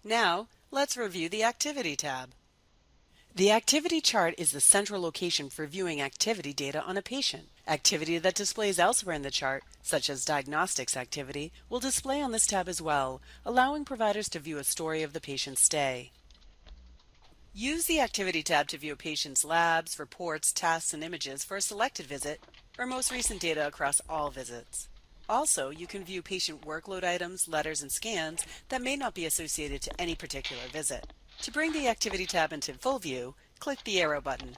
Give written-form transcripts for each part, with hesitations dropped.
Now, let's review the Activity tab. The Activity chart is the central location for viewing activity data on a patient. Activity that displays elsewhere in the chart, such as diagnostics activity, will display on this tab as well, allowing providers to view a story of the patient's stay. Use the Activity tab to view a patient's labs, reports, tests, and images for a selected visit, or most recent data across all visits. Also, you can view patient workload items, letters, and scans that may not be associated to any particular visit. To bring the Activity tab into full view, click the arrow button.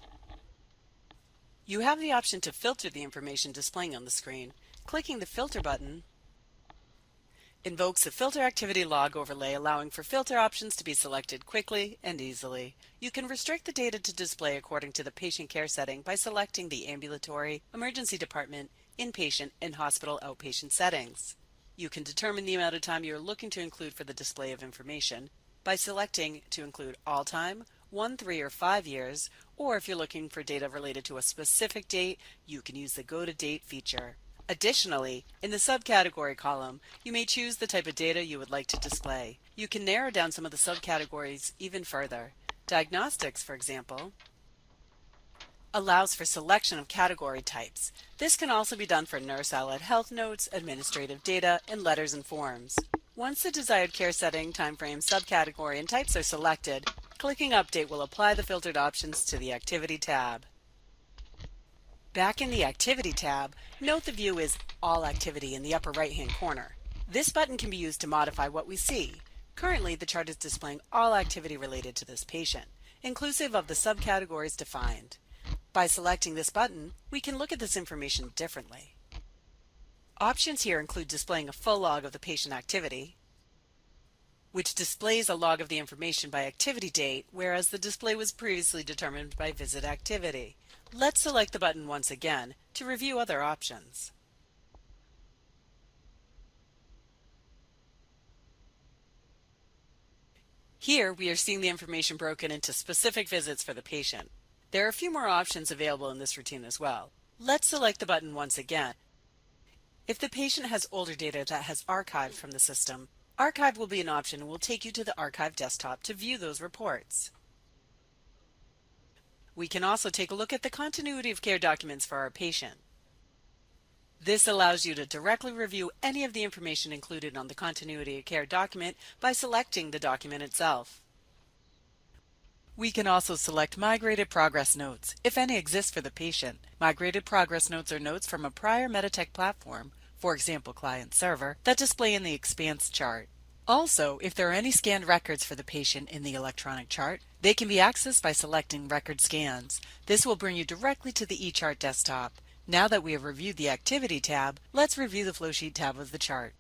You have the option to filter the information displaying on the screen. Clicking the Filter button invokes the Filter Activity Log overlay, allowing for filter options to be selected quickly and easily. You can restrict the data to display according to the patient care setting by selecting the ambulatory, emergency department, inpatient, and hospital outpatient settings. You can determine the amount of time you are looking to include for the display of information by selecting to include all time, 1, 3, or 5 years, or if you're looking for data related to a specific date, you can use the Go to Date feature. Additionally, in the subcategory column, you may choose the type of data you would like to display. You can narrow down some of the subcategories even further. Diagnostics, for example, allows for selection of category types. This can also be done for nurse allied health notes, administrative data, and letters and forms. Once the desired care setting, timeframe, subcategory, and types are selected, clicking Update will apply the filtered options to the Activity tab. Back in the Activity tab, note the view is All Activity in the upper right-hand corner. This button can be used to modify what we see. Currently, the chart is displaying all activity related to this patient, inclusive of the subcategories defined. By selecting this button, we can look at this information differently. Options here include displaying a full log of the patient activity, which displays a log of the information by activity date, whereas the display was previously determined by visit activity. Let's select the button once again to review other options. Here we are seeing the information broken into specific visits for the patient. There are a few more options available in this routine as well. Let's select the button once again. If the patient has older data that has archived from the system, Archive will be an option and will take you to the Archive desktop to view those reports. We can also take a look at the continuity of care documents for our patient. This allows you to directly review any of the information included on the continuity of care document by selecting the document itself. We can also select Migrated Progress Notes, if any exist for the patient. Migrated Progress Notes are notes from a prior Meditech platform, for example client server, that display in the Expanse chart. Also, if there are any scanned records for the patient in the electronic chart, they can be accessed by selecting Record Scans. This will bring you directly to the eChart desktop. Now that we have reviewed the Activity tab, let's review the Flowsheet tab of the chart.